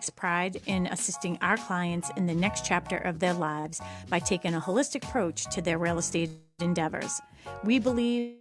pride in assisting our clients in the next chapter of their lives by taking a holistic approach to their real estate endeavors. We believe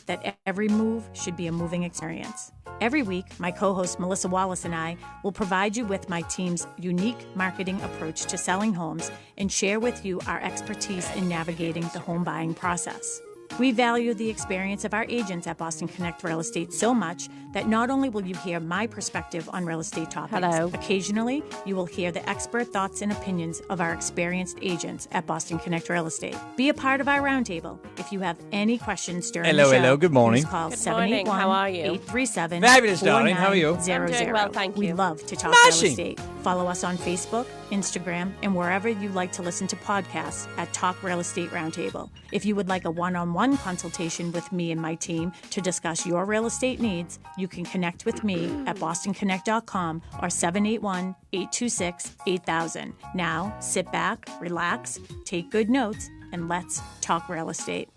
that every move should be a moving experience. Every week, my co-host Melissa Wallace and I will provide you with my team's unique marketing approach to selling homes and share with you our expertise in navigating the home buying process. We value the experience of our agents at Boston Connect Real Estate so much that not only will you hear my perspective on real estate topics, occasionally you will hear the expert thoughts and opinions of our experienced agents at Boston Connect Real Estate. Be a part of our roundtable. If you have any questions during the show, hello, good morning. please call Good morning. How are you? 781-837-4900. Fabulous, darling. How are you? I'm doing well, thank We you. love to talk real estate. Follow us on Facebook, Instagram, and wherever you like to listen to podcasts at Talk Real Estate Roundtable. If you would like a one-on-one consultation with me and my team to discuss your real estate needs, you can connect with me at bostonconnect.com or 781-826-8000. Now, sit back, relax, take good notes, and let's talk real estate.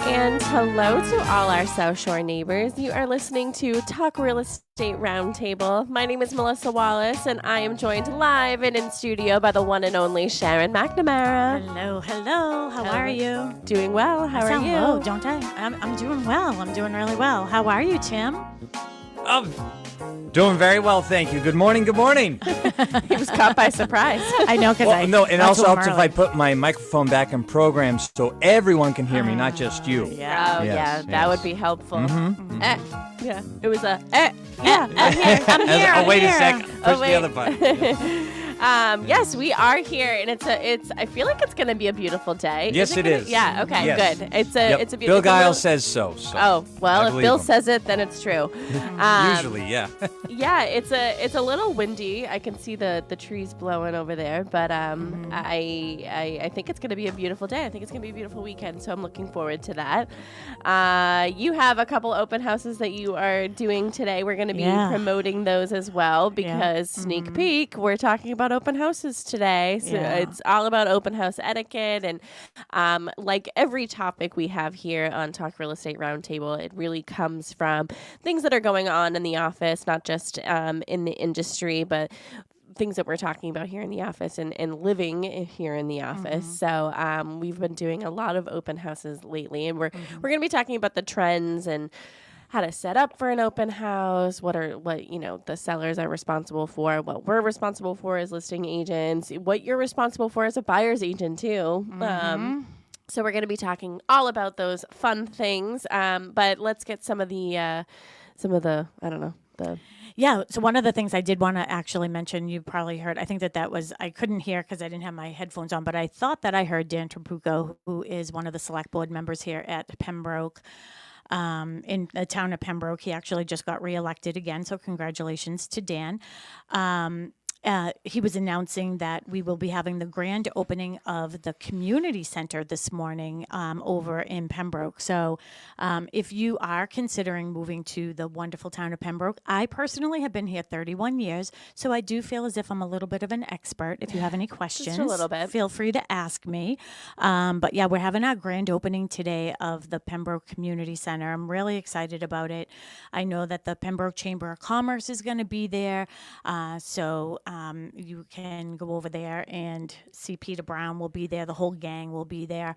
And hello to all our South Shore neighbors. You are listening to Talk Real Estate Roundtable. My name is Melissa Wallace, and I am joined live and in studio by the one and only Sharon McNamara. Hello. How are you? Doing well. How are you? Low, don't I? I'm doing well. I'm doing really well. How are you, Tim? Doing very well, thank you. Good morning. He was caught by surprise. I know, because It also helps if I put my microphone back in program so everyone can hear me, not just you. Yeah. Yeah, that would be helpful. Mm-hmm. Yeah, it was a I'm here. Oh, wait a second. Push the other button. Yes, we are here, and it's. I feel like it's going to be a beautiful day. Yes, it is. Yeah. Okay. Yes. Good. It's a Bill beautiful. Giles says so. Oh well, if Bill him. says it, then it's true. Usually, yeah. Yeah, it's a little windy. I can see the trees blowing over there, but I think it's going to be a beautiful day. I think it's going to be a beautiful weekend, so I'm looking forward to that. You have a couple open houses that you are doing today. We're going to be promoting those as well because sneak peek, we're talking about open houses today. So it's all about open house etiquette, and like every topic we have here on Talk Real Estate Roundtable, it really comes from things that are going on in the office, not just in the industry, but things that we're talking about here in the office and living here in the office. So we've been doing a lot of open houses lately, and we're going to be talking about the trends and how to set up for an open house, what the sellers are responsible for, what we're responsible for as listing agents, what you're responsible for as a buyer's agent too. So we're going to be talking all about those fun things. But let's get some of the I don't know, Yeah, so one of the things I did want to actually mention, you probably heard, I think that was, I couldn't hear because I didn't have my headphones on, but I thought that I heard Dan Trabucco, who is one of the select board members here at Pembroke, in the town of Pembroke. He actually just got reelected again, so congratulations to Dan. He was announcing that we will be having the grand opening of the community center this morning over in Pembroke. So if you are considering moving to the wonderful town of Pembroke, I personally have been here 31 years, so I do feel as if I'm a little bit of an expert. If you have any questions, just a little bit, feel free to ask me. But yeah, we're having our grand opening today of the Pembroke Community Center. I'm really excited about it. I know that the Pembroke Chamber of Commerce is going to be there. So you can go over there and see Peter Brown will be there. The whole gang will be there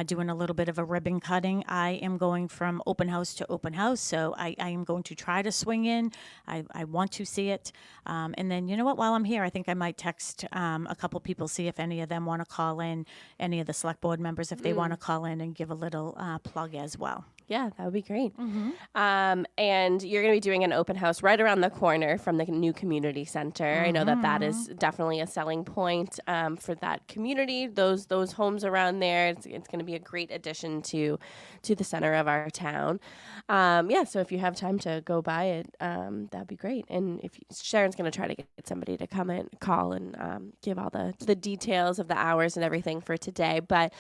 doing a little bit of a ribbon cutting. I am going from open house to open house, so I am going to try to swing in. I want to see it. And then, you know what, while I'm here, I think I might text a couple people, see if any of them want to call in, any of the select board members, if they want to call in and give a little plug as well. Yeah, that would be great. And you're going to be doing an open house right around the corner from the new community center. I know that is definitely a selling point for that community. Those homes around there, it's going to be a great addition to the center of our town. So if you have time to go by it, that'd be great. And if Sharon's going to try to get somebody to come and call and give all the details of the hours and everything for today. But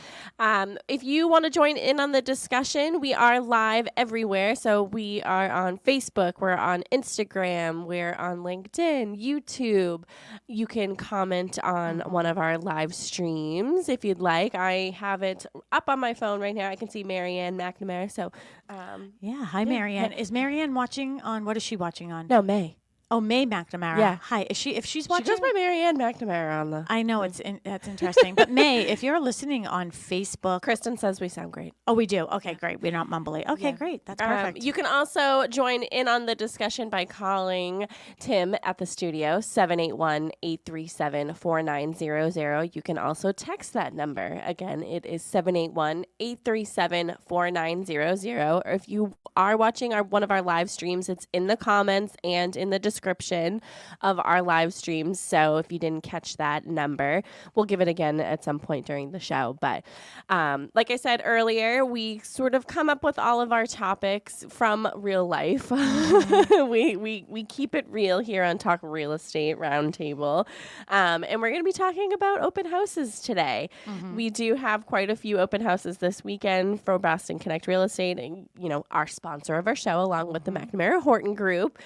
if you want to join in on the discussion, we are live everywhere. So we are on Facebook, we're on Instagram, we're on LinkedIn, YouTube. You can comment on one of our live streams if you'd like. I have it up on my phone right now. I can see Marianne McNamara. So hi Marianne. Is Marianne watching on, what is she watching on? No, May. Oh, May McNamara. Yeah. Hi. Is she? If she's She watching, goes by Marianne McNamara on the. I know that's interesting. But May, if you're listening on Facebook, Kristen says we sound great. oh, we do. Okay, great. We're not mumbly. Okay, great. That's perfect. You can also join in on the discussion by calling Tim at the studio, 781-837-4900. You can also text that number. Again, it is 781-837-4900. Or if you are watching one of our live streams, it's in the comments and in the description of our live streams. So if you didn't catch that number, we'll give it again at some point during the show. But like I said earlier, we sort of come up with all of our topics from real life. we keep it real here on Talk Real Estate Roundtable. And we're going to be talking about open houses today. We do have quite a few open houses this weekend for Boston Connect Real Estate, and, our sponsor of our show, along with the McNamara Horton Group.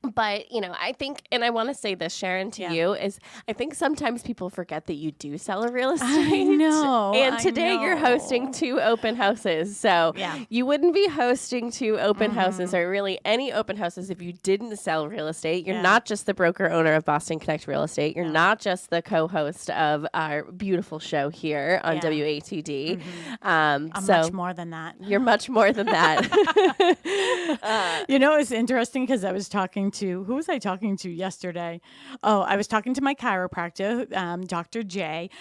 But, I think, and I want to say this, Sharon, to you, is I think sometimes people forget that you do sell a real estate. I know. And today you're hosting 2 open houses. So you wouldn't be hosting 2 open houses, or really any open houses, if you didn't sell real estate. You're not just the broker owner of Boston Connect Real Estate. You're not just the co-host of our beautiful show here on WATD. I'm so much more than that. You're much more than that. It's interesting because I was talking to, who was I talking to yesterday? Oh, I was talking to my chiropractor, Dr. J.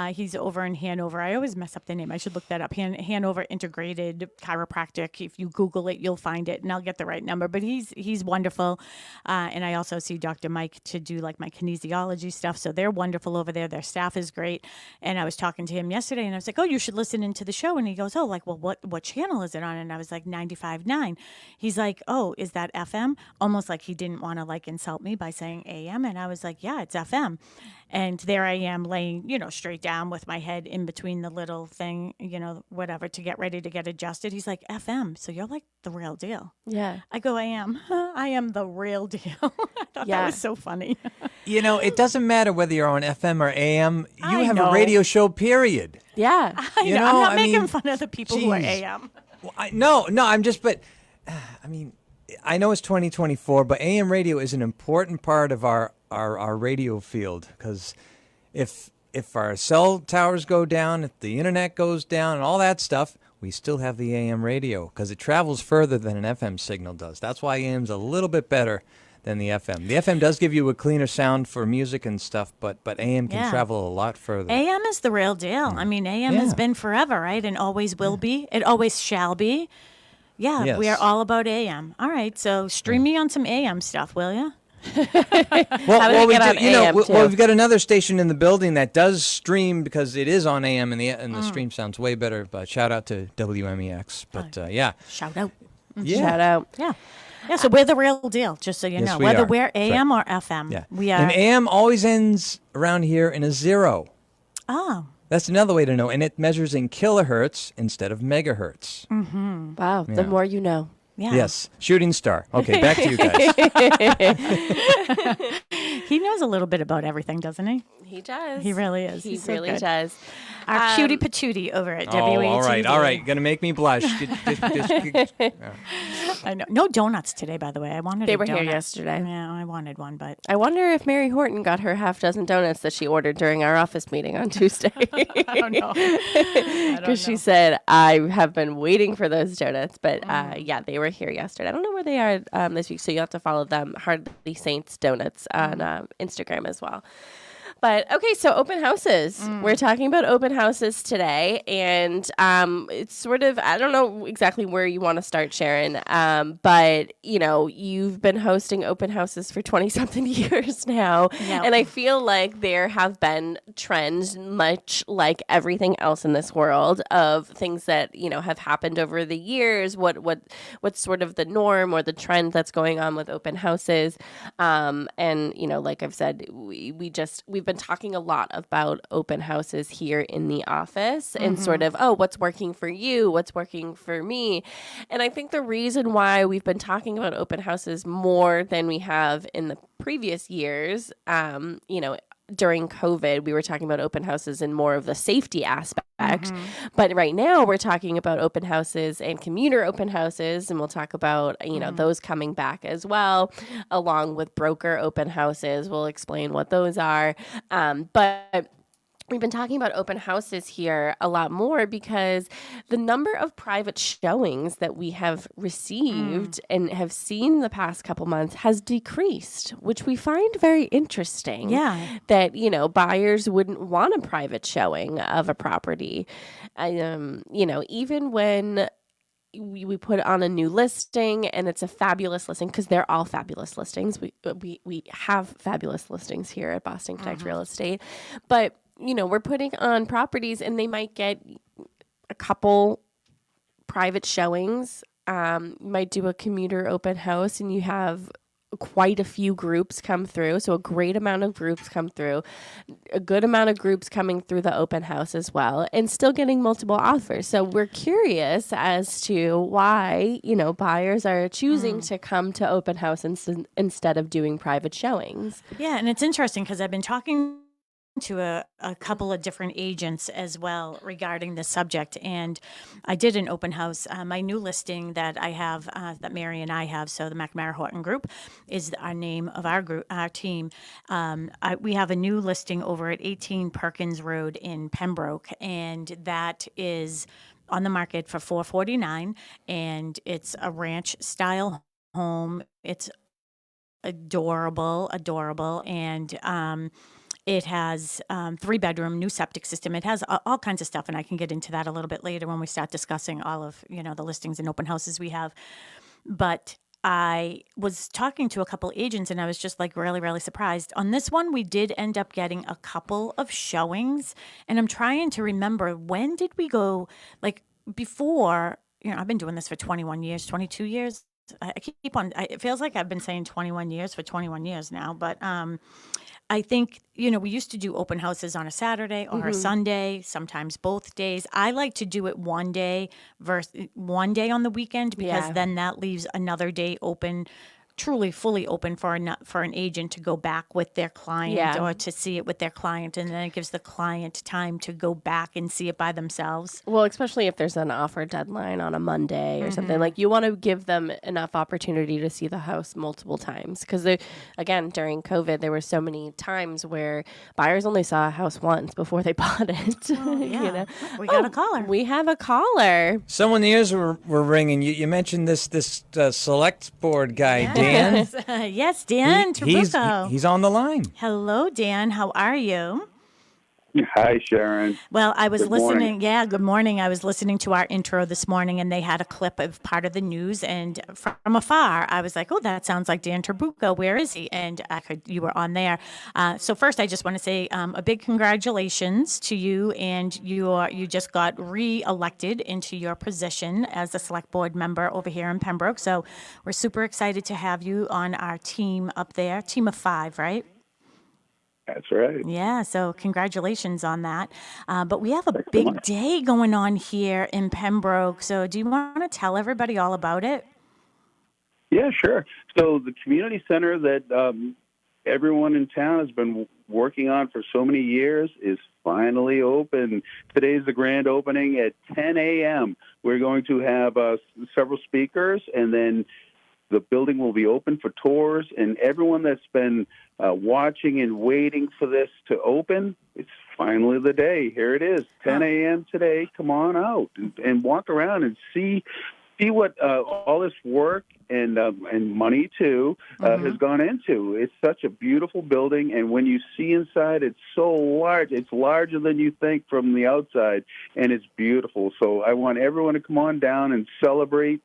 He's over in Hanover. I always mess up the name. I should look that up. Hanover Integrated Chiropractic. If you Google it, you'll find it, and I'll get the right number. But he's wonderful. And I also see Dr. Mike to do like my kinesiology stuff. So they're wonderful over there. Their staff is great. And I was talking to him yesterday, and I was like, oh, you should listen into the show. And he goes, oh, like, well, what channel is it on? And I was like, 95.9. He's like, oh, is that FM? Almost like he didn't want to like insult me by saying AM. And I was like, yeah, it's FM. And there I am laying, straight down with my head in between the little thing, whatever, to get ready to get adjusted. He's like, FM. So you're like the real deal. Yeah. I go, I am. I am the real deal. I thought that was so funny. It doesn't matter whether you're on FM or AM. You have know. a radio show, period. Yeah. I know. I'm not making fun of the people who are AM. Well, I'm just, but I know it's 2024, but AM radio is an important part of our radio field, because if our cell towers go down, if the internet goes down and all that stuff, we still have the AM radio because it travels further than an FM signal does. That's why AM's a little bit better than the FM. The FM does give you a cleaner sound for music and stuff, but AM can travel a lot further. AM is the real deal. I mean, AM has been forever, right? And always will be. It always shall be. Yeah, yes. We are all about AM. All right, so stream me on some AM stuff, will you? Well, we've got another station in the building that does stream because it is on AM, and the stream sounds way better. But shout out to WMEX. But Shout out. Yeah. Shout out. Yeah. Yeah, so we're the real deal, just so you know. Whether we're AM or FM. Yeah. We are. And AM always ends around here in a 0. Oh. That's another way to know. And it measures in kilohertz instead of megahertz. Mm-hmm. Wow. The more you know. Yeah. Yes. Shooting star. Okay, back to you guys. He knows a little bit about everything, doesn't he? He does. He really is. He He's really so good. does. Our cutie patootie over at WATD. All right. Gonna make me blush. I know. No donuts today, by the way. I wanted They a were donut. here yesterday. Yeah, I wanted one, but I wonder if Mary Horton got her half dozen donuts that she ordered during our office meeting on Tuesday. I don't know. Because she said, I have been waiting for those donuts. But they were here yesterday. I don't know where they are this week, so you have to follow them, Hardly Saints Donuts, on Instagram as well. But okay, so open houses. We're talking about open houses today, and it's sort of, I don't know exactly where you want to start, Sharon, but you've been hosting open houses for 20-something years now, and I feel like there have been trends, much like everything else in this world, of things that have happened over the years. What's sort of the norm or the trend that's going on with open houses, and like I've said, we've been talking a lot about open houses here in the office and sort of, what's working for you? What's working for me? And I think the reason why we've been talking about open houses more than we have in the previous years, during COVID, we were talking about open houses and more of the safety aspect. But right now we're talking about open houses and commuter open houses. And we'll talk about, those coming back as well, along with broker open houses. We'll explain what those are. But we've been talking about open houses here a lot more because the number of private showings that we have received and have seen the past couple months has decreased, which we find very interesting. Yeah. That, buyers wouldn't want a private showing of a property. Even when we put on a new listing and it's a fabulous listing, because they're all fabulous listings. We have fabulous listings here at Boston Connect Real Estate. But we're putting on properties and they might get a couple private showings. You might do a commuter open house and you have quite a few groups come through. So a great amount of groups come through, a good amount of groups coming through the open house as well, and still getting multiple offers. So we're curious as to why, buyers are choosing to come to open house instead of doing private showings. Yeah, and it's interesting because I've been talking to a couple of different agents as well regarding this subject. And I did an open house. My new listing that I have, that Mary and I have, so the McNamara Horton Group is our name of our group, our team. We have a new listing over at 18 Perkins Road in Pembroke, and that is on the market for $449, and it's a ranch style home. It's adorable, and it has 3-bedroom, new septic system. It has all kinds of stuff, and I can get into that a little bit later when we start discussing all of the listings and open houses we have. But I was talking to a couple agents, and I was just like really, really surprised. On this one, we did end up getting a couple of showings, and I'm trying to remember, when did we go, like before, I've been doing this for 21 years, 22 years. I keep on, it feels like I've been saying 21 years for 21 years now, but I think, we used to do open houses on a Saturday or a Sunday, sometimes both days. I like to do it one day versus one day on the weekend, because then that leaves another day open, truly fully open for an agent to go back with their client or to see it with their client, and then it gives the client time to go back and see it by themselves. Well, especially if there's an offer deadline on a Monday or something, like you want to give them enough opportunity to see the house multiple times, because again, during COVID, there were so many times where buyers only saw a house once before they bought it. We got a caller. We have a caller. Someone the ears were ringing. You mentioned this select board guy, Dan. Yes, Dan Trabucco. He's on the line. Hello, Dan. How are you? Hi, Sharon. Well, I was Good morning. listening. Yeah, good morning. I was listening to our intro this morning, and they had a clip of part of the news. And from afar, I was like, "Oh, that sounds like Dan Trabucco. Where is he?" And you were on there. So first, I just want to say a big congratulations to you, and you just got re-elected into your position as a select board member over here in Pembroke. So we're super excited to have you on our team up there, team of 5, right? That's right. Yeah, so congratulations on that. But we have a big day going on here in Pembroke. So do you want to tell everybody all about it? Yeah, sure. So the community center that everyone in town has been working on for so many years is finally open. Today's the grand opening at 10 a.m. We're going to have several speakers, and then the building will be open for tours, and everyone that's been watching and waiting for this to open, it's finally the day. Here it is, 10 a.m. today. Come on out and walk around and see what all this work and money too has gone into. It's such a beautiful building, and when you see inside, it's so large. It's larger than you think from the outside, and it's beautiful. So I want everyone to come on down and celebrate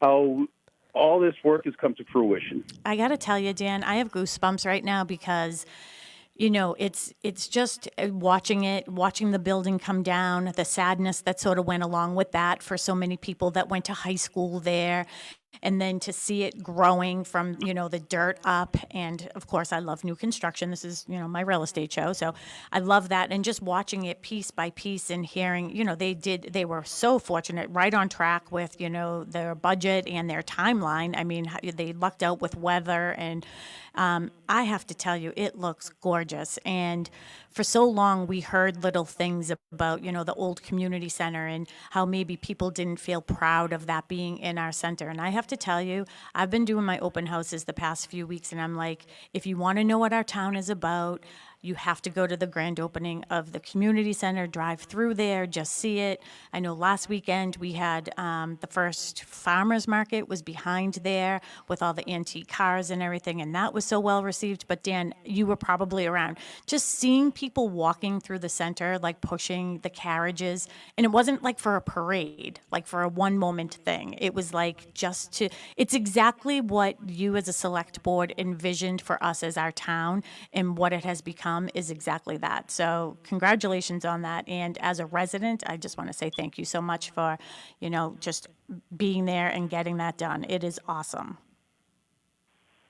how all this work has come to fruition. I got to tell you, Dan, I have goosebumps right now because, it's just watching the building come down, the sadness that sort of went along with that for so many people that went to high school there. and then to see it growing from, the dirt up. And of course, I love new construction. This is, my real estate show. So I love that. And just watching it piece by piece and hearing, they were so fortunate, right on track with, their budget and their timeline. I mean, they lucked out with weather. And I have to tell you, it looks gorgeous. And for so long, we heard little things about, the old community center and how maybe people didn't feel proud of that being in our center. And I have to tell you, I've been doing my open houses the past few weeks, and I'm like, if you want to know what our town is about, you have to go to the grand opening of the community center, drive through there, just see it. I know last weekend we had the first farmers market was behind there with all the antique cars and everything, and that was so well received. But Dan, you were probably around. Just seeing people walking through the center, like pushing the carriages, and it wasn't like for a parade, like for a one moment thing. It was like it's exactly what you as a select board envisioned for us as our town, and what it has become is exactly that. So congratulations on that. And as a resident, I just want to say thank you so much for, just being there and getting that done. It is awesome.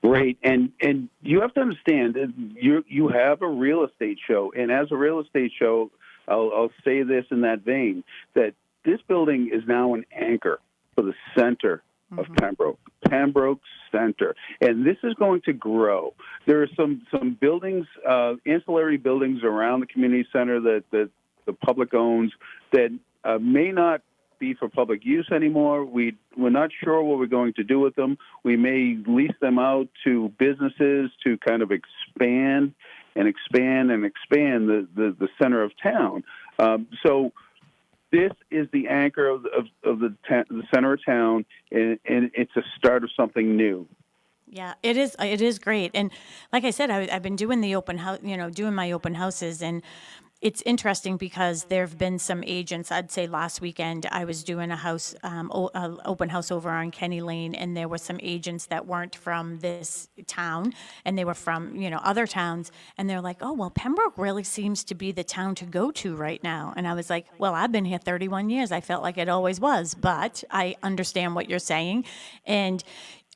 Great, and you have to understand that you have a real estate show, and as a real estate show, I'll say this in that vein, that this building is now an anchor for the center of Pembroke Center, and this is going to grow. There are some buildings, ancillary buildings around the community center that the public owns that may not be for public use anymore. We're not sure what we're going to do with them. We may lease them out to businesses to kind of expand the the center of town. So this is the anchor of the center of town, and it's a start of something new. Yeah, it is. It is great. And like I said, I've been doing the open house, doing my open houses, and it's interesting because there have been some agents. I'd say last weekend I was doing a open house over on Kenny Lane, and there were some agents that weren't from this town, and they were from other towns, and they're like, "Oh, well, Pembroke really seems to be the town to go to right now." And I was like, "Well, I've been here 31 years. I felt like it always was, but I understand what you're saying." And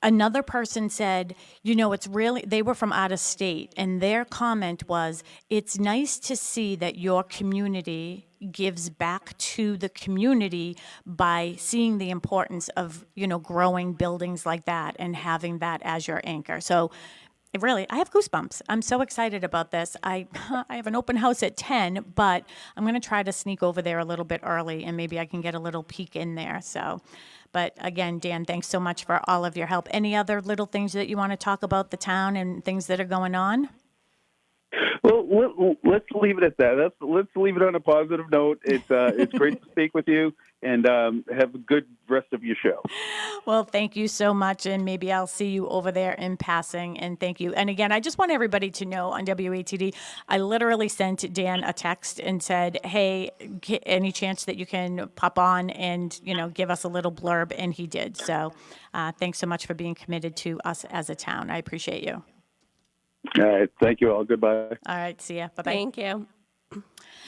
another person said, they were from out of state, and their comment was, it's nice to see that your community gives back to the community by seeing the importance of, growing buildings like that and having that as your anchor. So I have goosebumps. I'm so excited about this. I have an open house at 10, but I'm going to try to sneak over there a little bit early, and maybe I can get a little peek in there. So, but again, Dan, thanks so much for all of your help. Any other little things that you want to talk about the town and things that are going on? Well, let's leave it at that. Let's leave it on a positive note. It's great to speak with you, and have a good rest of your show. Well, thank you so much, and maybe I'll see you over there in passing, and thank you. And again, I just want everybody to know on WATD, I literally sent Dan a text and said, hey, any chance that you can pop on and, give us a little blurb, and he did. So thanks so much for being committed to us as a town. I appreciate you. All right. Thank you all. Goodbye. All right. See ya. Bye-bye. Thank you.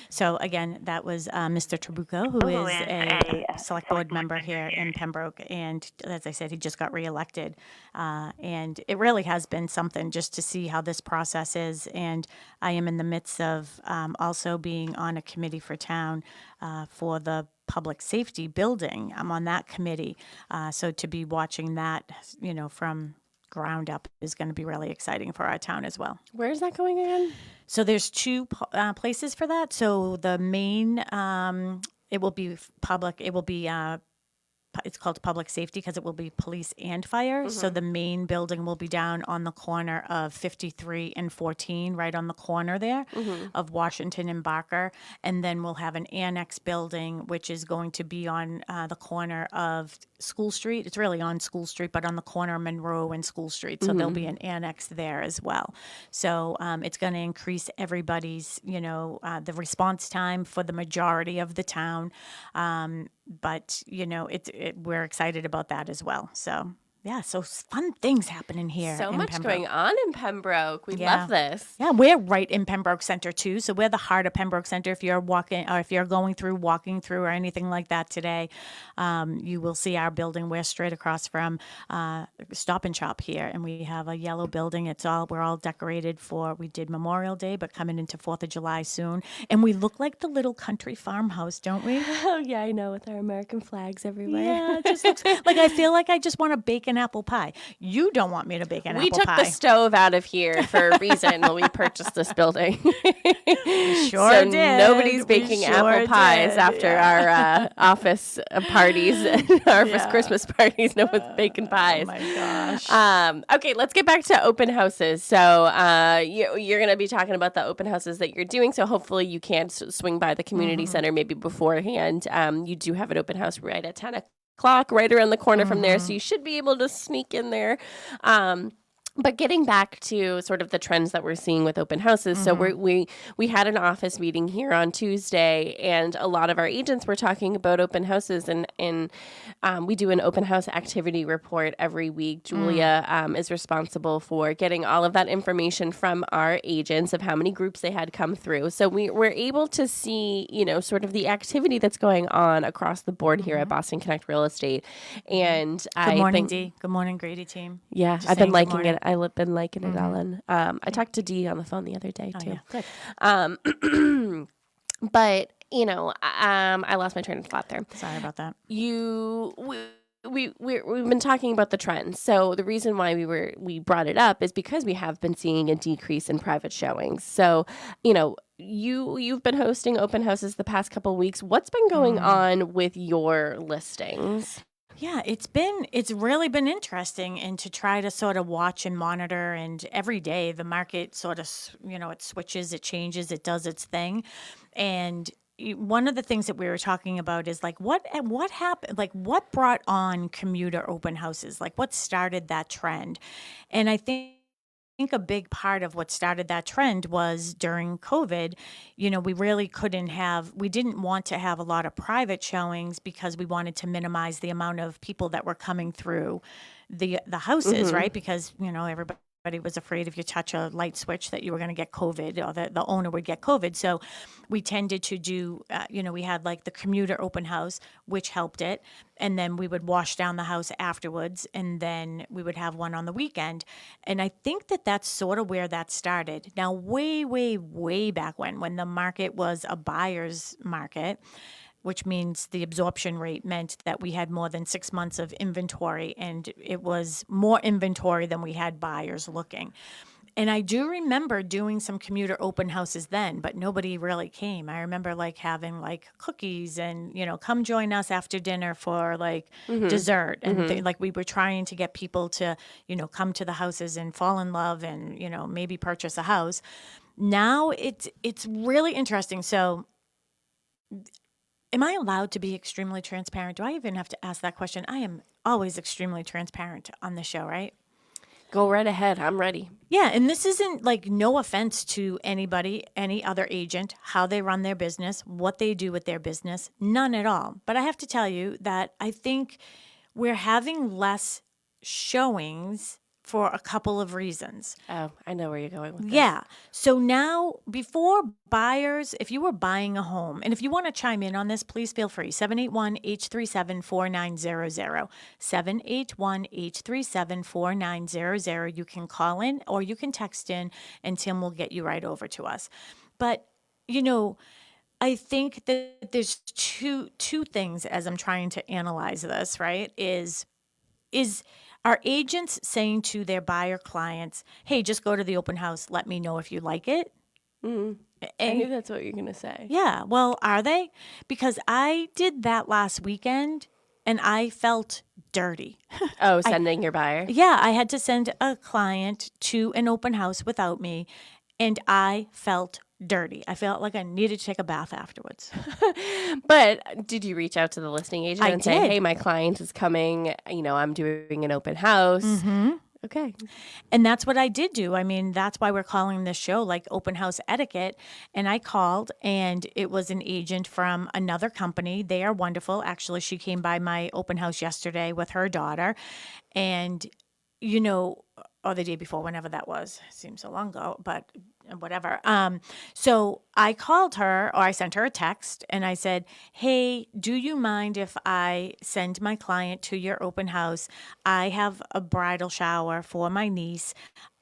So again, that was Mr. Trabucco, who is a select board member here in Pembroke. And as I said, he just got reelected. And it really has been something just to see how this process is. And I am in the midst of also being on a committee for town for the public safety building. I'm on that committee. So to be watching that, from ground up is going to be really exciting for our town as well. Where is that going again? So there's two places for that. So the main, it will be public. It will be it's called public safety because it will be police and fire. Mm-hmm. So the main building will be down on the corner of 53 and 14, right on the corner there of Washington and Barker. And then we'll have an annex building, which is going to be on the corner of School Street. It's really on School Street, but on the corner of Monroe and School Street. So there'll be an annex there as well. So it's going to increase everybody's, the response time for the majority of the town. But we're excited about that as well. So Yeah, so fun things happening here. So in much Pembroke. going on in Pembroke. We Yeah. love this. Yeah, we're right in Pembroke Center too. So we're the heart of Pembroke Center. If you're walking through or anything like that today, you will see our building. We're straight across from Stop and Shop here, and we have a yellow building. We're all decorated for. We did Memorial Day, but coming into 4th of July soon, and we look like the little country farmhouse, don't we? Oh, yeah, I know, with our American flags everywhere. Yeah, it just looks like I feel like I just want to bake an apple pie. You don't want me to bake an We apple took pie. the stove out of here for a reason when we purchased this building. Sure so did. nobody's We baking sure apple pies did, after our office parties and our Christmas parties. No one's baking pies. Oh my gosh. Okay, let's get back to open houses. So you're going to be talking about the open houses that you're doing. So hopefully you can swing by the community center maybe beforehand. You do have an open house right at 10 o'clock, right around the corner from there. So you should be able to sneak in there. But getting back to sort of the trends that we're seeing with open houses, so we had an office meeting here on Tuesday, and a lot of our agents were talking about open houses, and we do an open house activity report every week. Julia is responsible for getting all of that information from our agents of how many groups they had come through. So we were able to see, sort of the activity that's going on across the board here at Boston Connect Real Estate. And Good morning, Dee. Good morning, Grady team. Yeah, Just I've been saying good liking morning. it. I've been liking it, Ellen. I talked to Dee on the phone the other day, Oh, too. yeah. Good. But, I lost my train of thought there. Sorry about that. We've been talking about the trends. So the reason why we brought it up is because we have been seeing a decrease in private showings. So, you've been hosting open houses the past couple of weeks. What's been going on with your listings? Yeah, it's really been interesting, and to try to sort of watch and monitor, and every day the market sort of, it switches, it changes, it does its thing. And one of the things that we were talking about is like what happened, like what brought on commuter open houses, like what started that trend. And I think a big part of what started that trend was during COVID. We really we didn't want to have a lot of private showings because we wanted to minimize the amount of people that were coming through the houses, right? Because, everybody was afraid if you touch a light switch that you were going to get COVID, or the owner would get COVID. So we tended to do, we had like the commuter open house, which helped it. And then we would wash down the house afterwards, and then we would have one on the weekend. And I think that that's sort of where that started. Now, way, way, way back when the market was a buyer's market, which means the absorption rate meant that we had more than 6 months of inventory, and it was more inventory than we had buyers looking. And I do remember doing some commuter open houses then, but nobody really came. I remember like having like cookies and, come join us after dinner for like dessert. And like we were trying to get people to, come to the houses and fall in love and, maybe purchase a house. Now it's really interesting. So am I allowed to be extremely transparent? Do I even have to ask that question? I am always extremely transparent on the show, right? Go right ahead. I'm ready. Yeah, and this isn't like, no offense to anybody, any other agent, how they run their business, what they do with their business, none at all. But I have to tell you that I think we're having less showings for a couple of reasons. Oh, I know where you're going with this. Yeah. So now, before buyers, if you were buying a home, and if you want to chime in on this, please feel free. 781-837-4900. 781-837-4900. You can call in or you can text in, and Tim will get you right over to us. But, I think that there's two things as I'm trying to analyze this, right? Is are agents saying to their buyer clients, hey, just go to the open house, let me know if you like it? I knew that's what you're going to say. Yeah, well, are they? Because I did that last weekend and I felt dirty. Oh, sending your buyer? Yeah, I had to send a client to an open house without me, and I felt dirty. I felt like I needed to take a bath afterwards. But did you reach out to the listing agent and say, did. hey, my client is coming, I'm doing an open house? Okay. And that's what I did do. I mean, that's why we're calling this show like Open House Etiquette. And I called, and it was an agent from another company. They are wonderful. Actually, she came by my open house yesterday with her daughter. And, you know, or the day before, whenever that was. Seems so long ago, but whatever. So I called her, or I sent her a text, and I said, "Hey, do you mind if I send my client to your open house? I have a bridal shower for my niece.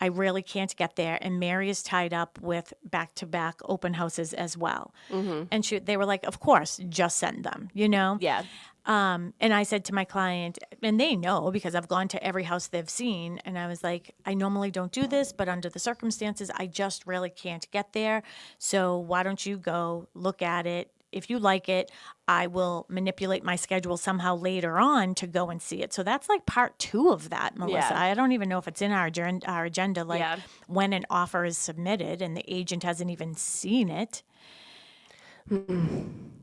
I really can't get there, and Mary is tied up with back-to-back open houses as well." And they were like, "Of course, just send them," you know? Yeah. And I said to my client, and they know because I've gone to every house they've seen, and I was like, "I normally don't do this, but under the circumstances, I just really can't get there. So why don't you go look at it? If you like it, I will manipulate my schedule somehow later on to go and see it." So that's like part 2 of that, Melissa. Yeah. I don't even know if it's in our agenda, like Yeah. when an offer is submitted and the agent hasn't even seen it.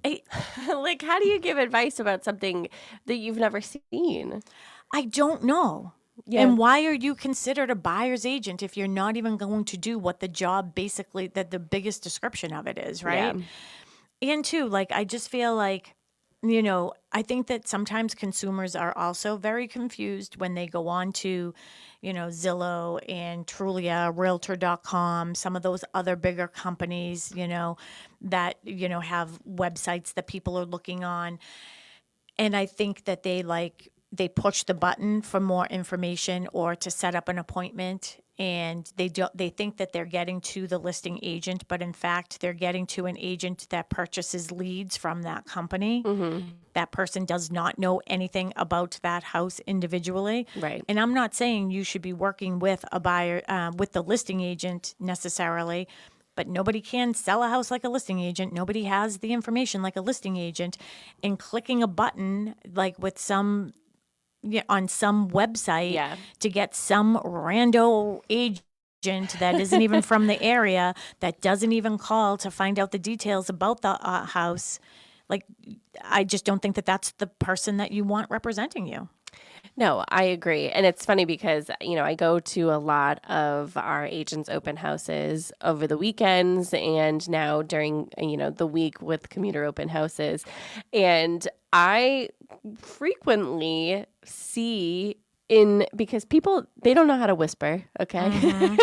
Like, how do you give advice about something that you've never seen? I don't know. Yeah. And why are you considered a buyer's agent if you're not even going to do what the job basically, that the biggest description of it is, right? And too, like, I just feel like, you know, I think that sometimes consumers are also very confused when they go on to, you know, Zillow and Trulia, Realtor.com, some of those other bigger companies, you know, that, you know, have websites that people are looking on. And I think that they push the button for more information or to set up an appointment, and they think that they're getting to the listing agent, but in fact they're getting to an agent that purchases leads from that company. That person does not know anything about that house individually. Right. And I'm not saying you should be working with a buyer, with the listing agent necessarily, but nobody can sell a house like a listing agent. Nobody has the information like a listing agent. And clicking a button like with some, on some website Yeah. to get some rando agent that isn't even from the area, that doesn't even call to find out the details about the house. Like, I just don't think that that's the person that you want representing you. No, I agree. And it's funny because, you know, I go to a lot of our agents' open houses over the weekends and now during, you know, the week with commuter open houses. And I frequently see because people, they don't know how to whisper, okay?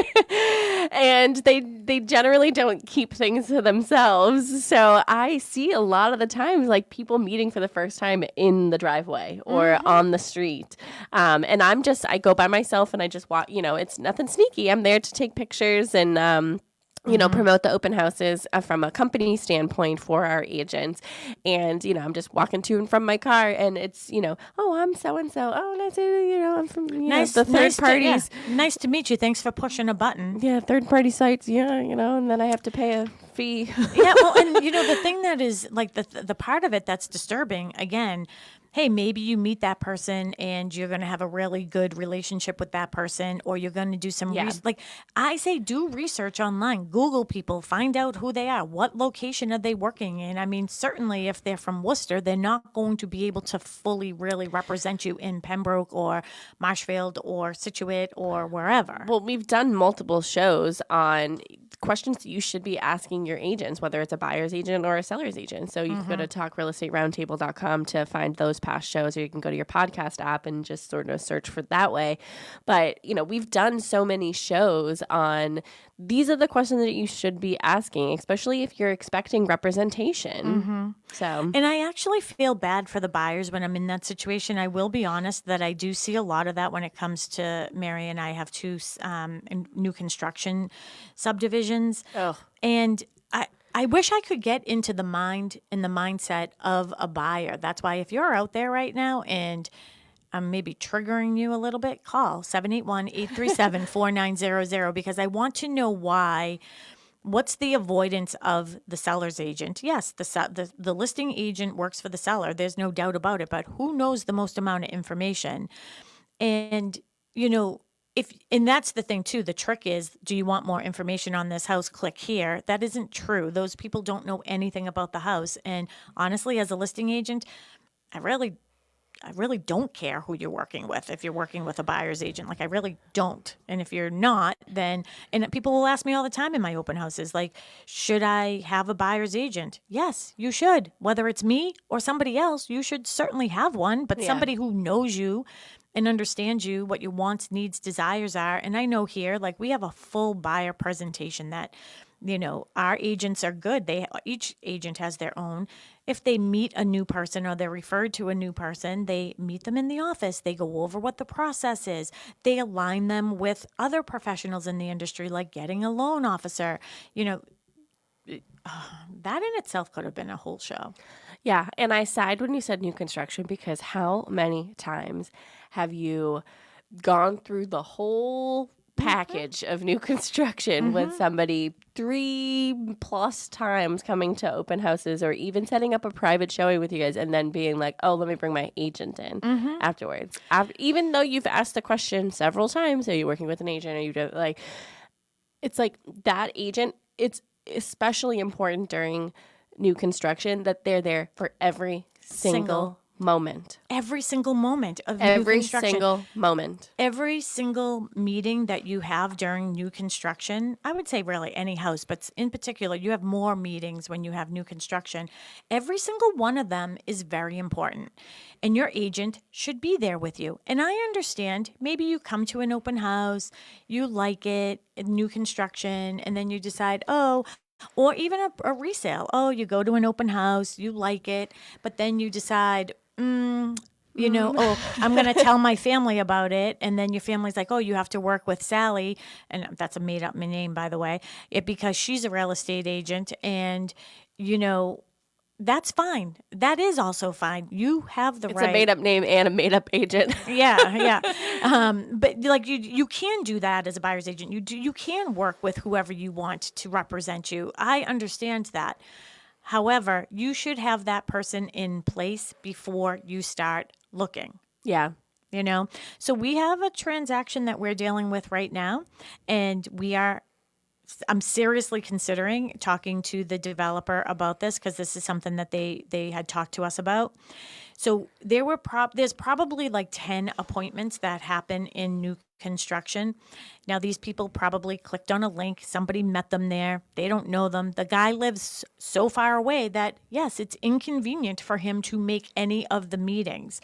And they generally don't keep things to themselves. So I see a lot of the times like people meeting for the first time in the driveway or on the street. And I go by myself and I just walk, you know, it's nothing sneaky. I'm there to take pictures and you know, promote the open houses from a company standpoint for our agents. And, you know, I'm just walking to and from my car and it's, you know, "Oh, I'm so-and-so. Oh, that's it. You know, I'm from, you know, the third parties." Nice to meet you. Thanks for pushing a button. Yeah, third party sites. Yeah, you know, and then I have to pay a fee. Yeah, well, and you know, the thing that is like the part of it that's disturbing, again, hey, maybe you meet that person and you're going to have a really good relationship with that person, or you're going to do some like I say, do research online, Google people, find out who they are, what location are they working in. I mean, certainly if they're from Worcester, they're not going to be able to fully really represent you in Pembroke or Marshfield or Situate or wherever. Well, we've done multiple shows on questions that you should be asking your agents, whether it's a buyer's agent or a seller's agent. So you can go to talkrealestateroundtable.com to find those past shows, or you can go to your podcast app and just sort of search for that way. But, you know, we've done so many shows on these are the questions that you should be asking, especially if you're expecting representation. So, and I actually feel bad for the buyers when I'm in that situation. I will be honest that I do see a lot of that when it comes to Mary and I have 2 new construction subdivisions. And I wish I could get into the mind and the mindset of a buyer. That's why if you're out there right now and I'm maybe triggering you a little bit, call 781-837-4900 because I want to know what's the avoidance of the seller's agent. Yes, the listing agent works for the seller. There's no doubt about it, but who knows the most amount of information? And, you know, and that's the thing too. The trick is, do you want more information on this house? Click here. That isn't true. Those people don't know anything about the house. And honestly, as a listing agent, really don't care who you're working with if you're working with a buyer's agent. Like, I really don't. And if you're not, then, and people will ask me all the time in my open houses, like, should I have a buyer's agent? Yes, you should. Whether it's me or somebody else, you should certainly have one, but somebody who knows you and understands you, what your wants, needs, desires are. And I know here, like, we have a full buyer presentation that, our agents are good. Each agent has their own. If they meet a new person or they're referred to a new person, they meet them in the office. They go over what the process is. They align them with other professionals in the industry, like getting a loan officer. That in itself could have been a whole show. Yeah, and I sighed when you said new construction, because how many times have you gone through the whole package of new construction with somebody 3+ times coming to open houses, or even setting up a private showing with you guys, and then being like, oh, let me bring my agent in afterwards. Even though you've asked the question several times, are you working with an agent? Are you like, it's like that agent, it's especially important during new construction that they're there for every single moment. Every single moment of new Every construction. single moment. Every single meeting that you have during new construction, I would say really any house, but in particular, you have more meetings when you have new construction. Every single one of them is very important. And your agent should be there with you. And I understand, maybe you come to an open house, you like it, new construction, and then you decide, or even a resale. You go to an open house, you like it, but then you decide, I'm going to tell my family about it. And then your family's like, you have to work with Sally. And that's a made up name, by the way, because she's a real estate agent. And, that's fine. That is also fine. You have the right. It's a made up name and a made up agent. Yeah. But like you can do that as a buyer's agent. You can work with whoever you want to represent you. I understand that. However, you should have that person in place before you start looking. Yeah. So we have a transaction that we're dealing with right now, and I'm seriously considering talking to the developer about this, because this is something that they had talked to us about. So there's probably like 10 appointments that happen in new construction. Now, these people probably clicked on a link. Somebody met them there. They don't know them. The guy lives so far away that, yes, it's inconvenient for him to make any of the meetings.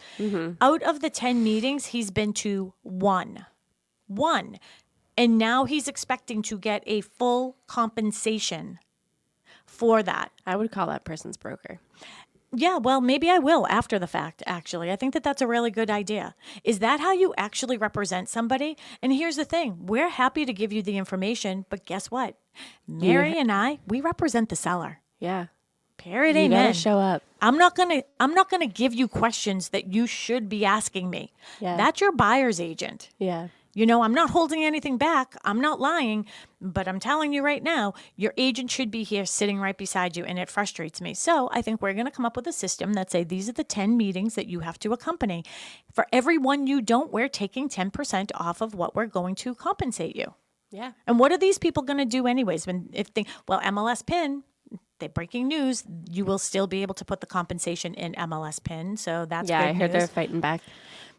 Out of the 10 meetings, he's been to one. And now he's expecting to get a full compensation for that. I would call that person's broker. Yeah, well, maybe I will after the fact, actually. I think that that's a really good idea. Is that how you actually represent somebody? And here's the thing. We're happy to give you the information, but guess what? Mary and I, we represent the seller. Yeah. Period. You Amen. gotta show up. I'm not gonna give you questions that you should be asking me. Yeah. That's your buyer's agent. Yeah. I'm not holding anything back. I'm not lying, but I'm telling you right now, your agent should be here sitting right beside you, and it frustrates me. So I think we're going to come up with a system that say these are the 10 meetings that you have to accompany. For every one you don't, we're taking 10% off of what we're going to compensate you. Yeah. And what are these people going to do anyways? MLS PIN, they're breaking news, you will still be able to put the compensation in MLS PIN. So that's I good heard news. they're fighting back.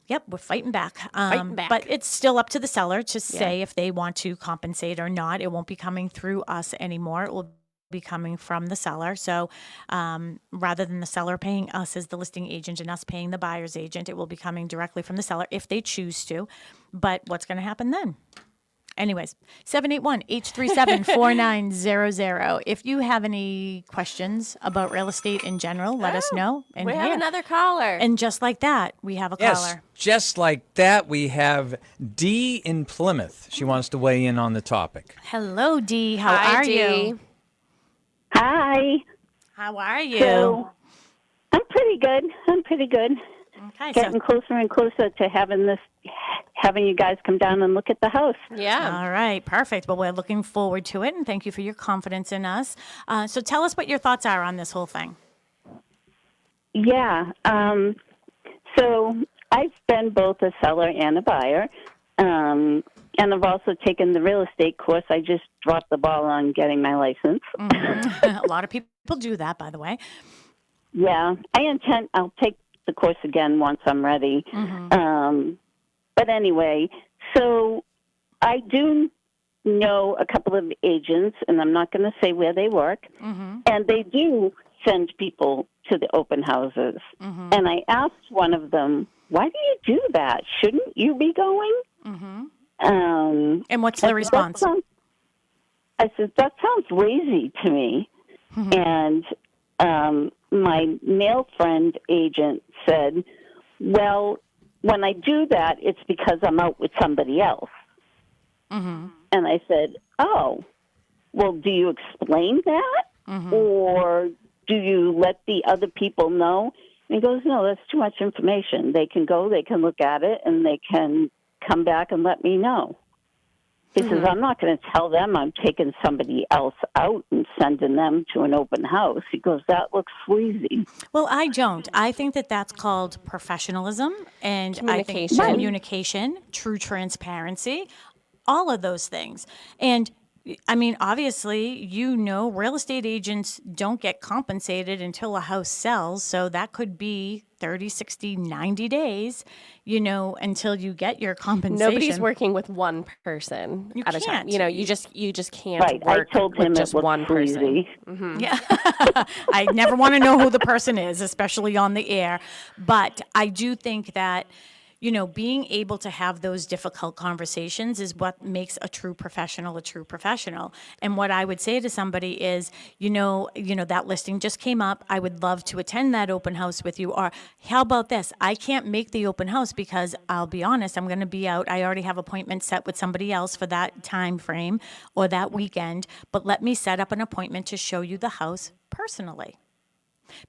Yep, we're fighting back. But it's still up to the seller to say if they want to compensate or not. It won't be coming through us anymore. It will be coming from the seller. So rather than the seller paying us as the listing agent and us paying the buyer's agent, it will be coming directly from the seller if they choose to. But what's going to happen then? Anyways, 781-837-4900. If you have any questions about real estate in general, let us know. And we have another caller. And just like that, we have a caller. Just like that, we have Dee in Plymouth. She wants to weigh in on the topic. Hello, Dee. How Hi, are Dee. you? Hi. How are you? So, I'm pretty good. Okay, Getting closer and closer to having you guys come down and look at the house. Yeah. All right, perfect. Well, we're looking forward to it, and thank you for your confidence in us. So tell us what your thoughts are on this whole thing. Yeah. So I've been both a seller and a buyer, and I've also taken the real estate course. I just dropped the ball on getting my license. A lot of people do that, by the way. Yeah. I'll take the course again once I'm ready. But anyway, so I do know a couple of agents, and I'm not going to say where they work, and they do send people to the open houses. And I asked one of them, why do you do that? Shouldn't you be going? And what's the response? I said, that sounds lazy to me. And my male friend agent said, well, when I do that, it's because I'm out with somebody else. And I said, oh, well, do you explain that? Or do you let the other people know? And he goes, no, that's too much information. They can go, they can look at it, and they can come back and let me know. He says, I'm not going to tell them I'm taking somebody else out and sending them to an open house. He goes, that looks sleazy. Well, I don't. I think that that's called professionalism, and I think Communication. communication, true transparency, all of those things. And I mean, obviously, real estate agents don't get compensated until a house sells. So that could be 30, 60, 90 days, until you get your compensation. Nobody's working with one person at a time. can't. You just can't Right. work I told with him just it looked one person. sleazy. Yeah. I never want to know who the person is, especially on the air. But I do think that, being able to have those difficult conversations is what makes a true professional a true professional. And what I would say to somebody is, that listing just came up. I would love to attend that open house with you. Or how about this? I can't make the open house because I'll be honest, I'm going to be out. I already have appointments set with somebody else for that time frame or that weekend. But let me set up an appointment to show you the house personally.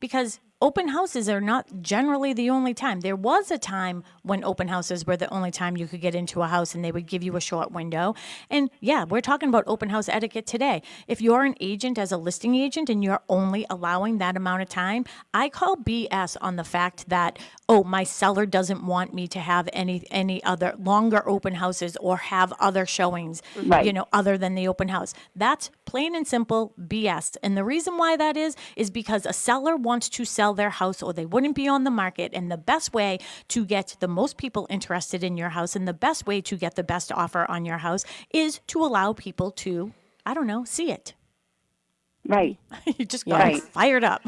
Because open houses are not generally the only time. There was a time when open houses were the only time you could get into a house and they would give you a short window. And yeah, we're talking about open house etiquette today. If you're an agent as a listing agent and you're only allowing that amount of time, I call BS on the fact that, my seller doesn't want me to have any other longer open houses or have other showings, Right. Other than the open house. That's plain and simple BS. And the reason why that is because a seller wants to sell their house or they wouldn't be on the market. And the best way to get the most people interested in your house and the best way to get the best offer on your house is to allow people to, see it. Right. You just got Right. fired up.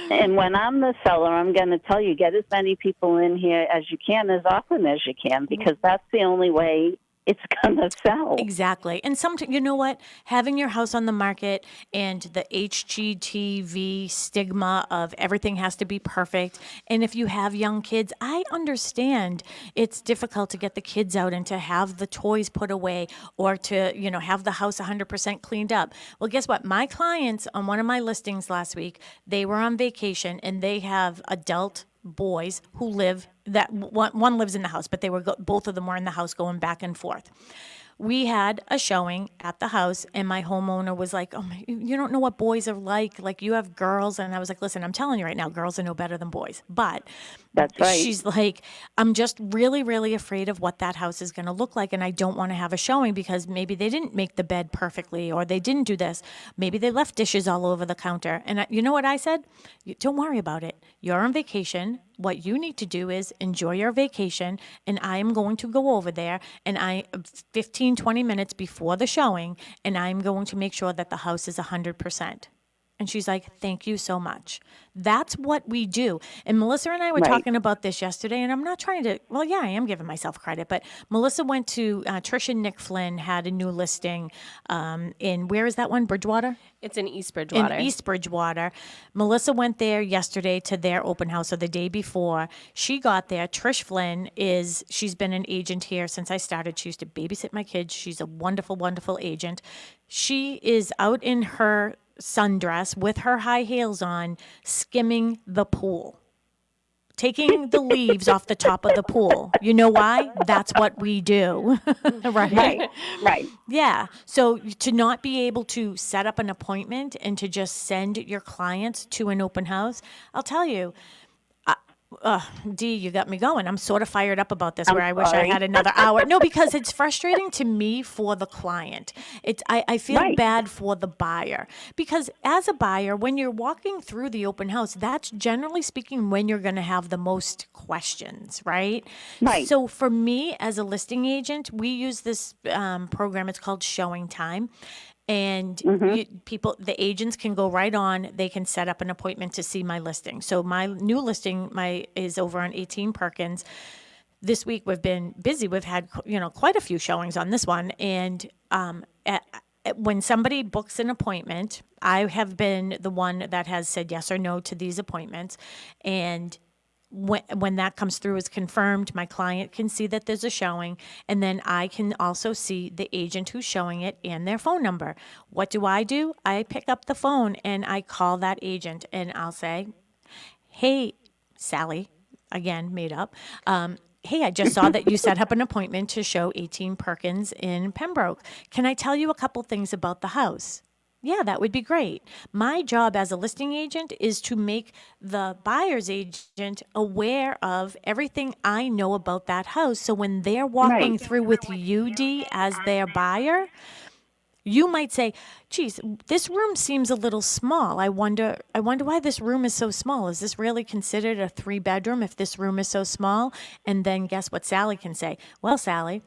And when I'm the seller, I'm going to tell you, get as many people in here as you can, as often as you can, because that's the only way it's going to sell. Exactly. And sometimes, you know what? Having your house on the market and the HGTV stigma of everything has to be perfect. And if you have young kids, I understand it's difficult to get the kids out and to have the toys put away or to, have the house 100% cleaned up. Well, guess what? My clients on one of my listings last week, they were on vacation and they have adult boys who live that one lives in the house, but they were both of them were in the house going back and forth. We had a showing at the house and my homeowner was like, you don't know what boys are like you have girls. And I was like, listen, I'm telling you right now, girls are no better than boys. But That's right. she's like, I'm just really, really afraid of what that house is going to look like. And I don't want to have a showing because maybe they didn't make the bed perfectly or they didn't do this. Maybe they left dishes all over the counter. And you know what I said? Don't worry about it. You're on vacation. What you need to do is enjoy your vacation, and I am going to go over there, and 15, 20 minutes before the showing, and I'm going to make sure that the house is 100%. And she's like, thank you so much. That's what we do. And Melissa and I were Right. talking about this yesterday, and I'm not trying to, well, yeah, I am giving myself credit, but Melissa went to, Trish and Nick Flynn had a new listing in, where is that one, Bridgewater? It's in East Bridgewater. In East Bridgewater. Melissa went there yesterday to their open house, or the day before. She got there. Trish Flynn she's been an agent here since I started. She used to babysit my kids. She's a wonderful, wonderful agent. She is out in her sundress with her high heels on, skimming the pool. Taking the leaves off the top of the pool. You know why? That's what we do. Right? Right. Yeah. So to not be able to set up an appointment and to just send your clients to an open house, I'll tell you, Dee, you got me going. I'm sort of fired up about this, I'm where I wish I sorry. had another hour. No, because it's frustrating to me for the client. I feel Right. bad for the buyer, because as a buyer, when you're walking through the open house, that's generally speaking when you're going to have the most questions, right? Right. So for me as a listing agent, we use this program. It's called Showing Time. And the agents can go right on. They can set up an appointment to see my listing. So my new listing, is over on 18 Perkins. This week we've been busy. We've had quite a few showings on this one. And when somebody books an appointment, I have been the one that has said yes or no to these appointments, and when that comes through as confirmed, my client can see that there's a showing, and then I can also see the agent who's showing it and their phone number. What do? I pick up the phone and I call that agent, and I'll say, "Hey, Sally," again, made up. Hey, I just saw that you set up an appointment to show 18 Perkins in Pembroke. Can I tell you a couple things about the house? Yeah, that would be great. My job as a listing agent is to make the buyer's agent aware of everything I know about that house. So when they're walking Right. through with you, Dee, as their buyer, you might say, geez, this room seems a little small. I wonder why this room is so small. Is this really considered a 3-bedroom if this room is so small? And then guess what Sally can say? Well, Sally,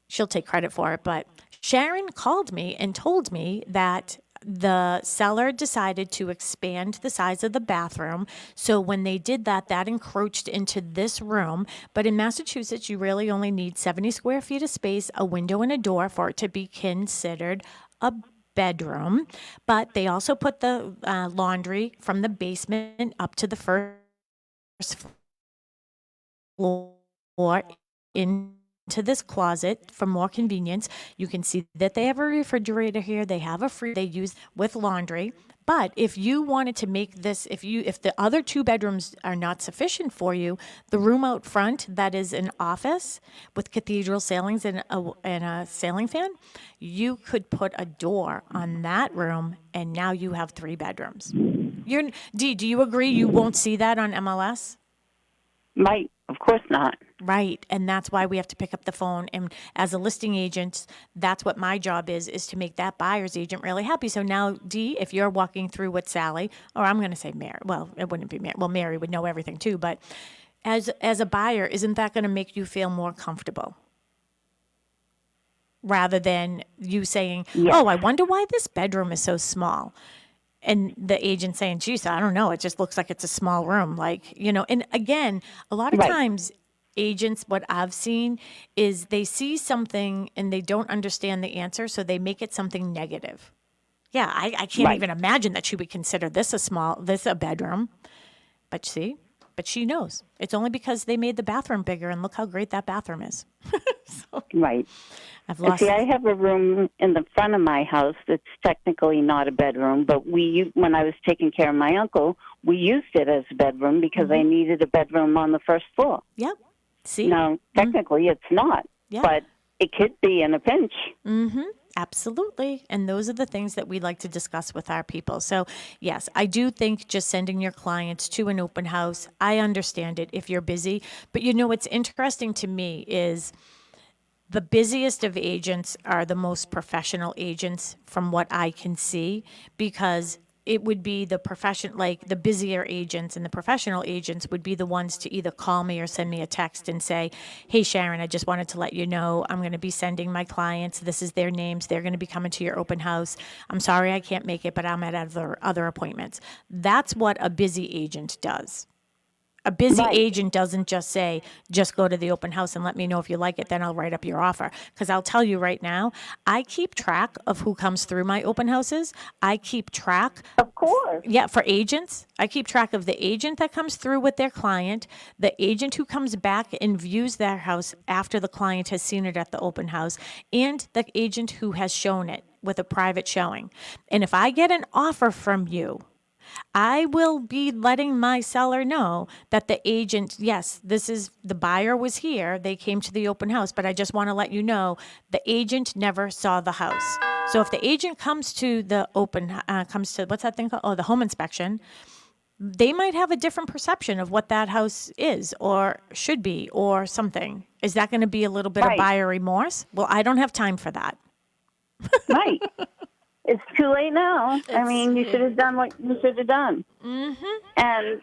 she'll take credit for it, but Sharon called me and told me that the seller decided to expand the size of the bathroom. So when they did that, that encroached into this room. But in Massachusetts, you really only need 70 square feet of space, a window and a door for it to be considered a bedroom. But they also put the laundry from the basement up to the first floor into this closet for more convenience. You can see that they have a refrigerator here. They have a they use with laundry. But if you wanted to make this, if the other 2 bedrooms are not sufficient for you, the room out front that is an office with cathedral ceilings and a ceiling fan, you could put a door on that room, and now you have 3 bedrooms. Dee, do you agree you won't see that on MLS? Right. Of course not. Right. And that's why we have to pick up the phone. And as a listing agent, that's what my job is to make that buyer's agent really happy. So now, Dee, if you're walking through with Sally, or I'm going to say Mary, well, it wouldn't be Mary. Well, Mary would know everything too. But as a buyer, isn't that going to make you feel more comfortable? Rather than you saying, Yes. oh, I wonder why this bedroom is so small. And the agent saying, geez, I don't know. It just looks like it's a small room. And again, a lot of Right. times agents, what I've seen is they see something and they don't understand the answer. So they make it something negative. Yeah, I can't Right. even imagine that she would consider this a bedroom. But she knows. It's only because they made the bathroom bigger, and look how great that bathroom is. Right. I've And lost. see, I have a room in the front of my house that's technically not a bedroom, but when I was taking care of my uncle, we used it as a bedroom because I needed a bedroom on the first floor. Yep. See? Now, technically, it's not, Yeah. but it could be in a pinch. Absolutely. And those are the things that we like to discuss with our people. So, yes, I do think just sending your clients to an open house, I understand it if you're busy. But what's interesting to me is the busiest of agents are the most professional agents from what I can see, because it would be the the busier agents and the professional agents would be the ones to either call me or send me a text and say, hey, Sharon, I just wanted to let you know I'm going to be sending my clients. This is their names. They're going to be coming to your open house. I'm sorry I can't make it, but I'm at other appointments. That's what a busy agent does. A busy Right. agent doesn't just say, just go to the open house and let me know if you like it, then I'll write up your offer. Because I'll tell you right now, I keep track of who comes through my open houses. I keep track, Of course. yeah, for agents. I keep track of the agent that comes through with their client, the agent who comes back and views their house after the client has seen it at the open house, and the agent who has shown it with a private showing. And if I get an offer from you, I will be letting my seller know that the agent, yes, the buyer was here. They came to the open house, but I just want to let you know the agent never saw the house. So if the agent comes to the what's that thing called? Oh, the home inspection. they might have a different perception of what that house is or should be or something. Is that going to be a little bit of Right. buyer remorse? Well, I don't have time for that. Right. It's too late now. I mean, you should have done what you should have done. Mm-hmm. And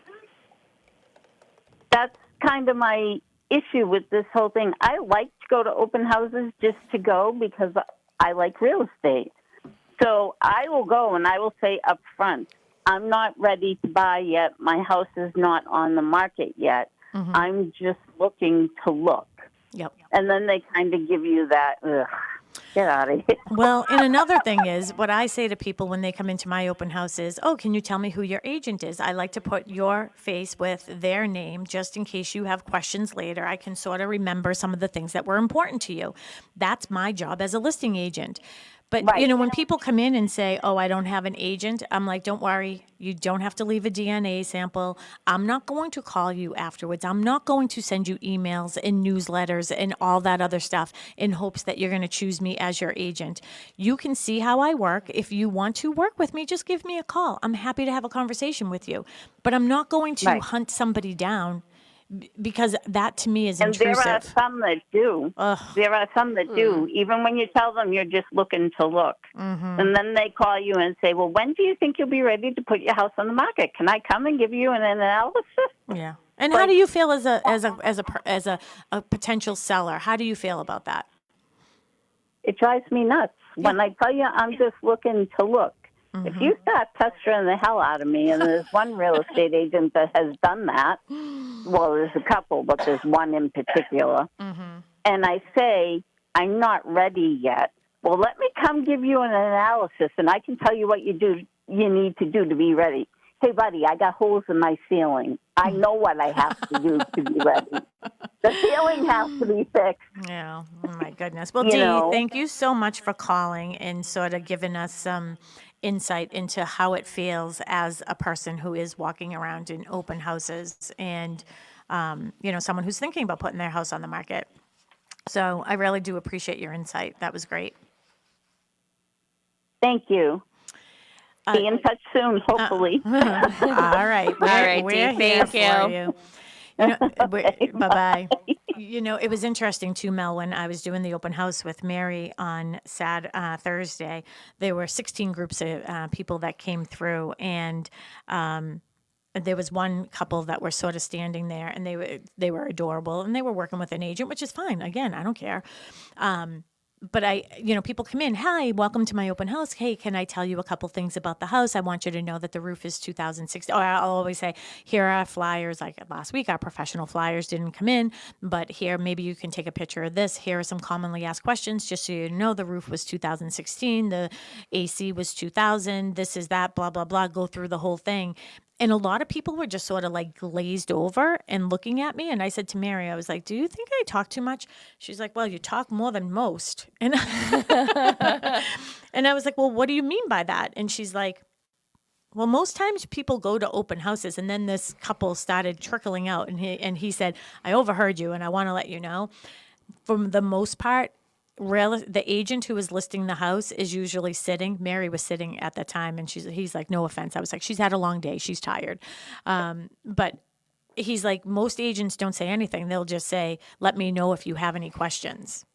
that's kind of my issue with this whole thing. I like to go to open houses just to go because I like real estate. So I will go and I will say up front, I'm not ready to buy yet. My house is not on the market yet. Mm-hmm. I'm just looking to look. Yep. And then they kind of give you that, ugh, get out of here. Well, and another thing is what I say to people when they come into my open house is, oh, can you tell me who your agent is? I like to put your face with their name just in case you have questions later. I can sort of remember some of the things that were important to you. That's my job as a listing agent. But, Right. when people come in and say, oh, I don't have an agent, I'm like, don't worry. You don't have to leave a DNA sample. I'm not going to call you afterwards. I'm not going to send you emails and newsletters and all that other stuff in hopes that you're going to choose me as your agent. You can see how I work. If you want to work with me, just give me a call. I'm happy to have a conversation with you. But I'm not going to Right. hunt somebody down because that to me is And intrusive. there are some that do. Ugh. There are some that do. Even when you tell them you're just looking to look. Mm-hmm. And then they call you and say, well, when do you think you'll be ready to put your house on the market? Can I come and give you an analysis? Yeah. And how do you feel as a potential seller? How do you feel about that? It drives me nuts. When I tell you I'm just looking to look. If you start pestering the hell out of me, and there's one real estate agent that has done that, well, there's a couple, but there's one in particular, and I say, I'm not ready yet, well, let me come give you an analysis, and I can tell you what you need to do to be ready. Hey, buddy, I got holes in my ceiling. I know what I have to do to be ready. The ceiling has to be fixed. Yeah. Oh, my goodness. Well, You Dee, know. thank you so much for calling and sort of giving us some insight into how it feels as a person who is walking around in open houses and, someone who's thinking about putting their house on the market. So I really do appreciate your insight. That was great. Thank you. Be in touch soon, hopefully. All right. right, We're Dee, here thank for you. you. Bye-bye. It was interesting too, Mel, when I was doing the open house with Mary on Thursday, there were 16 groups of people that came through, and there was one couple that were sort of standing there, and they were adorable, and they were working with an agent, which is fine. Again, I don't care. But people come in, hi, welcome to my open house. Hey, can I tell you a couple things about the house? I want you to know that the roof is 2016. Or I'll always say, here are our flyers. Like last week, our professional flyers didn't come in, but here, maybe you can take a picture of this. Here are some commonly asked questions, just so you know the roof was 2016, the AC was 2000, this is that, blah, blah, blah. Go through the whole thing. And a lot of people were just sort of like glazed over and looking at me. And I said to Mary, I was like, do you think I talk too much? She's like, well, you talk more than most. And, and I was like, well, what do you mean by that? And she's like, well, most times people go to open houses. And then this couple started trickling out. And he said, I overheard you and I want to let you know. For the most part, the agent who was listing the house is usually sitting. Mary was sitting at the time, and he's like, no offense. I was like, she's had a long day. She's tired. But he's like, most agents don't say anything. They'll just say, let me know if you have any questions.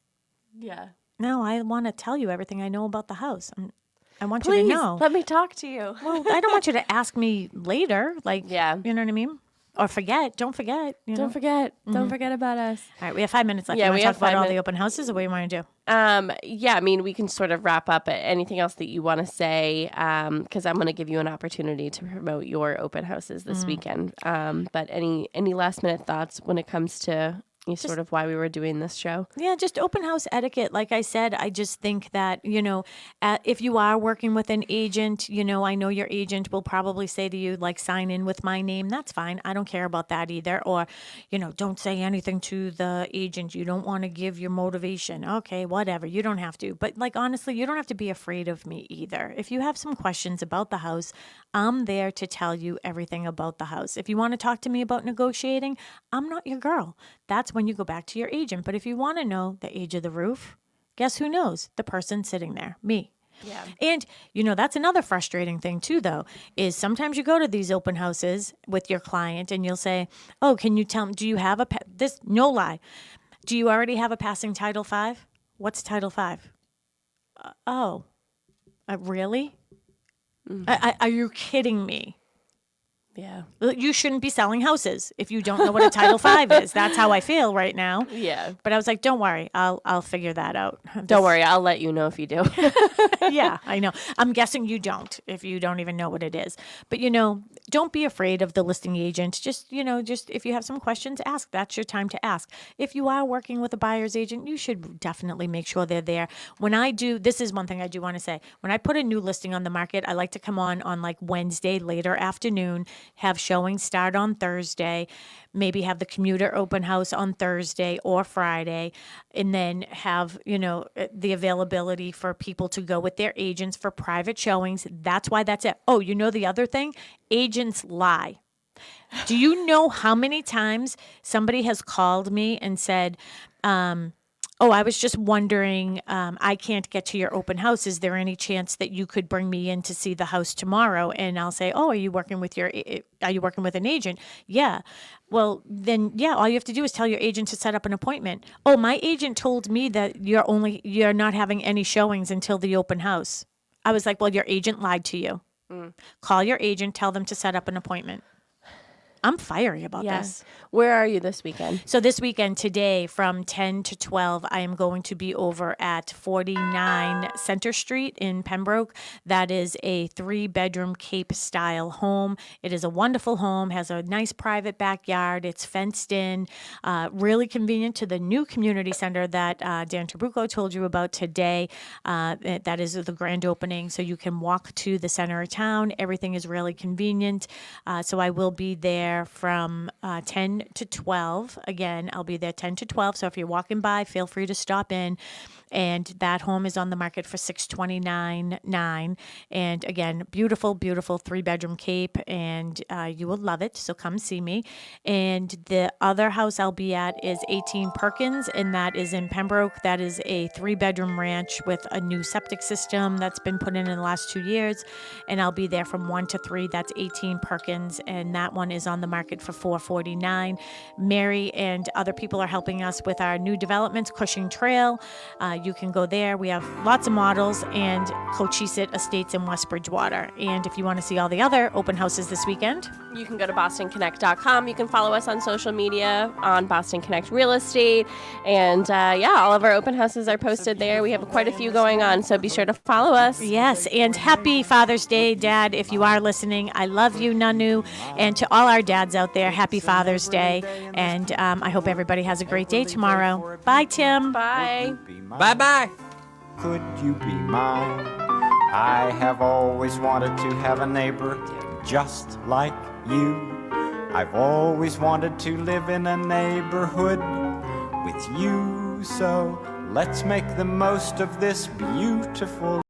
Yeah. No, I want to tell you everything I know about the house. I want you Please, to know. let me talk to you. Well, I don't want you to ask me later. Like, Yeah. You know what I mean? Or forget. Don't forget. Don't forget. Don't forget about us. All right, we have 5 minutes left. Yeah, You we want to have talk about 5 all the minutes. open houses, or what do you want to do? Yeah, I mean, we can sort of wrap up at anything else that you want to say, because I'm going to give you an opportunity to promote your open houses this weekend. But any last minute thoughts when it comes to sort of why we were doing this show? Yeah, just open house etiquette. Like I said, I just think that, if you are working with an agent, I know your agent will probably say to you, like, sign in with my name. That's fine. I don't care about that either. Or, don't say anything to the agent. You don't want to give your motivation. Okay, whatever. You don't have to. But, like, honestly, you don't have to be afraid of me either. If you have some questions about the house, I'm there to tell you everything about the house. If you want to talk to me about negotiating, I'm not your girl. That's when you go back to your agent. But if you want to know the age of the roof, guess who knows? The person sitting there, me. Yeah. And, that's another frustrating thing too, though, is sometimes you go to these open houses with your client and you'll say, oh, can you tell me, do you have no lie. Do you already have a passing Title V? What's Title V? Really? Are you kidding me? Yeah. You shouldn't be selling houses if you don't know what a Title V is. That's how I feel right now. Yeah. But I was like, don't worry, I'll figure that out. Don't worry, I'll let you know if you do. Yeah, I know. I'm guessing you don't if you don't even know what it is. But don't be afraid of the listing agent. Just if you have some questions, ask. That's your time to ask. If you are working with a buyer's agent, you should definitely make sure they're there. This is one thing I do want to say. When I put a new listing on the market, I like to come on like Wednesday later afternoon, have showings start on Thursday, maybe have the commuter open house on Thursday or Friday, and then have, the availability for people to go with their agents for private showings. That's why that's it. Oh, the other thing? Agents lie. Do you know how many times somebody has called me and said, oh, I was just wondering, I can't get to your open house. Is there any chance that you could bring me in to see the house tomorrow? And I'll say, oh, are you working with an agent? Yeah. Well, then, yeah, all you have to do is tell your agent to set up an appointment. Oh, my agent told me that you're not having any showings until the open house. I was like, well, your agent lied to you. Call your agent, tell them to set up an appointment. I'm fiery about this. Where are you this weekend? So this weekend, today, from 10 to 12, I am going to be over at 49 Center Street in Pembroke. That is a 3-bedroom Cape-style home. It is a wonderful home, has a nice private backyard. It's fenced in, really convenient to the new community center that Dan Trabucco told you about today. That is the grand opening, so you can walk to the center of town. Everything is really convenient. So I will be there from 10 to 12. Again, I'll be there 10 to 12. So if you're walking by, feel free to stop in. And that home is on the market for $629,900. And again, beautiful, beautiful 3-bedroom Cape, and you will love it. So come see me. And the other house I'll be at is 18 Perkins, and that is in Pembroke. That is a 3-bedroom ranch with a new septic system that's been put in the last 2 years. And I'll be there from 1 to 3. That's 18 Perkins, and that one is on the market for $449,000. Mary and other people are helping us with our new developments, Cushing Trail. You can go there. We have lots of models, and Cochise Estates in West Bridgewater. And if you want to see all the other open houses this weekend, you can go to BostonConnect.com. You can follow us on social media on Boston Connect Real Estate. And all of our open houses are posted there. We have quite a few going on, so be sure to follow us. Yes, and happy Father's Day, Dad, if you are listening. I love you, Nanu. And to all our dads out there, happy Father's Day. And I hope everybody has a great day tomorrow. Bye, Tim. Bye. Bye-bye. Could you be mine? I have always wanted to have a neighbor just like you. I've always wanted to live in a neighborhood with you. So let's make the most of this beautiful